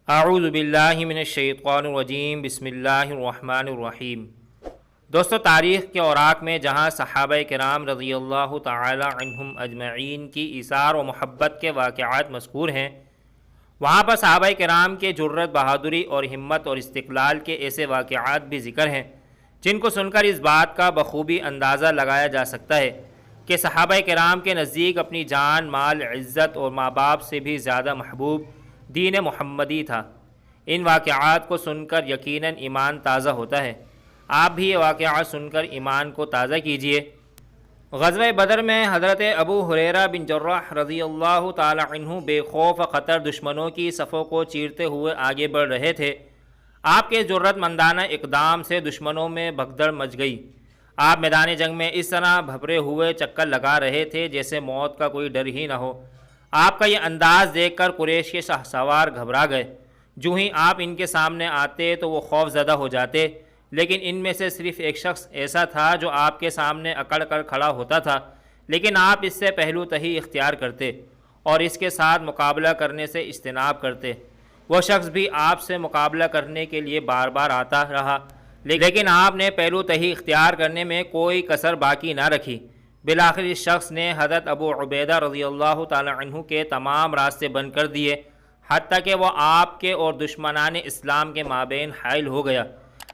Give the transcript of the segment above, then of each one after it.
اعوذ باللہ من الشیطان الرجیم، بسم اللہ الرحمن الرحیم۔ دوستو، تاریخ کے اوراق میں جہاں صحابہ کرام رضی اللہ تعالی عنہم اجمعین کی ایثار و محبت کے واقعات مذکور ہیں، وہاں پر صحابہ کرام کے جرأت، بہادری اور ہمت اور استقلال کے ایسے واقعات بھی ذکر ہیں جن کو سن کر اس بات کا بخوبی اندازہ لگایا جا سکتا ہے کہ صحابہ کرام کے نزدیک اپنی جان، مال، عزت اور ماں باپ سے بھی زیادہ محبوب دین محمدی تھا۔ ان واقعات کو سن کر یقیناً ایمان تازہ ہوتا ہے۔ آپ بھی یہ واقعات سن کر ایمان کو تازہ کیجئے۔ غزوہ بدر میں حضرت ابو ہریرہ بن جراح رضی اللہ تعالی عنہ بے خوف خطر دشمنوں کی صفوں کو چیرتے ہوئے آگے بڑھ رہے تھے۔ آپ کے جرأت مندانہ اقدام سے دشمنوں میں بھگدڑ مچ گئی۔ آپ میدان جنگ میں اس طرح بھپرے ہوئے چکر لگا رہے تھے جیسے موت کا کوئی ڈر ہی نہ ہو۔ آپ کا یہ انداز دیکھ کر قریش کے شہسوار گھبرا گئے۔ جو ہی آپ ان کے سامنے آتے تو وہ خوف زدہ ہو جاتے، لیکن ان میں سے صرف ایک شخص ایسا تھا جو آپ کے سامنے اکڑ کر کھڑا ہوتا تھا، لیکن آپ اس سے پہلو تہی اختیار کرتے اور اس کے ساتھ مقابلہ کرنے سے اجتناب کرتے۔ وہ شخص بھی آپ سے مقابلہ کرنے کے لیے بار بار آتا رہا، لیکن آپ نے پہلو تہی اختیار کرنے میں کوئی کسر باقی نہ رکھی۔ بالآخر اس شخص نے حضرت ابو عبیدہ رضی اللہ تعالی عنہ کے تمام راستے بند کر دیے، حتیٰ کہ وہ آپ کے اور دشمنان اسلام کے مابین حائل ہو گیا۔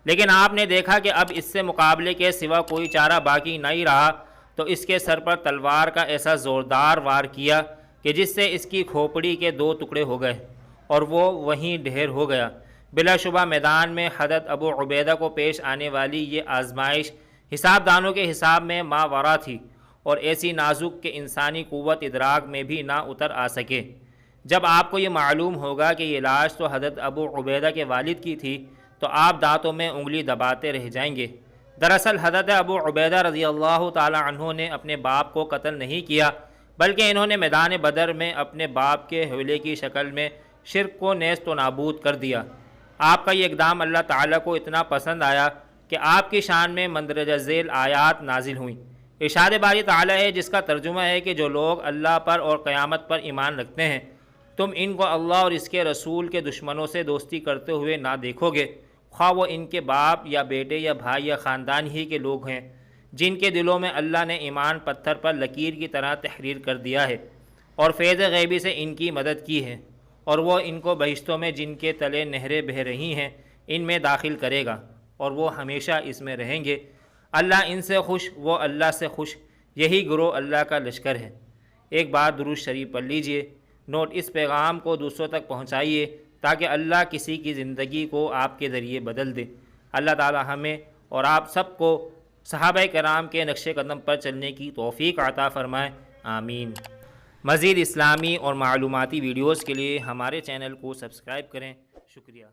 لیکن آپ نے دیکھا کہ اب اس سے مقابلے کے سوا کوئی چارہ باقی نہیں رہا، تو اس کے سر پر تلوار کا ایسا زوردار وار کیا کہ جس سے اس کی کھوپڑی کے 2 ٹکڑے ہو گئے اور وہ وہیں ڈھیر ہو گیا۔ بلا شبہ میدان میں حضرت ابو عبیدہ کو پیش آنے والی یہ آزمائش حساب دانوں کے حساب میں ماوراء تھی اور ایسی نازک کہ انسانی قوت ادراک میں بھی نہ اتر آ سکے۔ جب آپ کو یہ معلوم ہوگا کہ یہ لاش تو حضرت ابو عبیدہ کے والد کی تھی تو آپ دانتوں میں انگلی دباتے رہ جائیں گے۔ دراصل حضرت ابو عبیدہ رضی اللہ تعالی عنہ نے اپنے باپ کو قتل نہیں کیا، بلکہ انہوں نے میدان بدر میں اپنے باپ کے حوالے کی شکل میں شرک کو نیست و نابود کر دیا۔ آپ کا یہ اقدام اللہ تعالیٰ کو اتنا پسند آیا کہ آپ کی شان میں مندرجہ ذیل آیات نازل ہوئیں۔ ارشاد باری تعالیٰ ہے جس کا ترجمہ ہے کہ جو لوگ اللہ پر اور قیامت پر ایمان رکھتے ہیں، تم ان کو اللہ اور اس کے رسول کے دشمنوں سے دوستی کرتے ہوئے نہ دیکھو گے، خواہ وہ ان کے باپ یا بیٹے یا بھائی یا خاندان ہی کے لوگ ہیں، جن کے دلوں میں اللہ نے ایمان پتھر پر لکیر کی طرح تحریر کر دیا ہے اور فیض غیبی سے ان کی مدد کی ہے، اور وہ ان کو بہشتوں میں جن کے تلے نہریں بہہ رہی ہیں ان میں داخل کرے گا اور وہ ہمیشہ اس میں رہیں گے۔ اللہ ان سے خوش، وہ اللہ سے خوش، یہی گروہ اللہ کا لشکر ہے۔ ایک بار درود شریف پڑھ لیجئے۔ نوٹ: اس پیغام کو دوسروں تک پہنچائیے تاکہ اللہ کسی کی زندگی کو آپ کے ذریعے بدل دے۔ اللہ تعالی ہمیں اور آپ سب کو صحابہ کرام کے نقش قدم پر چلنے کی توفیق عطا فرمائے، آمین۔ مزید اسلامی اور معلوماتی ویڈیوز کے لیے ہمارے چینل کو سبسکرائب کریں۔ شکریہ۔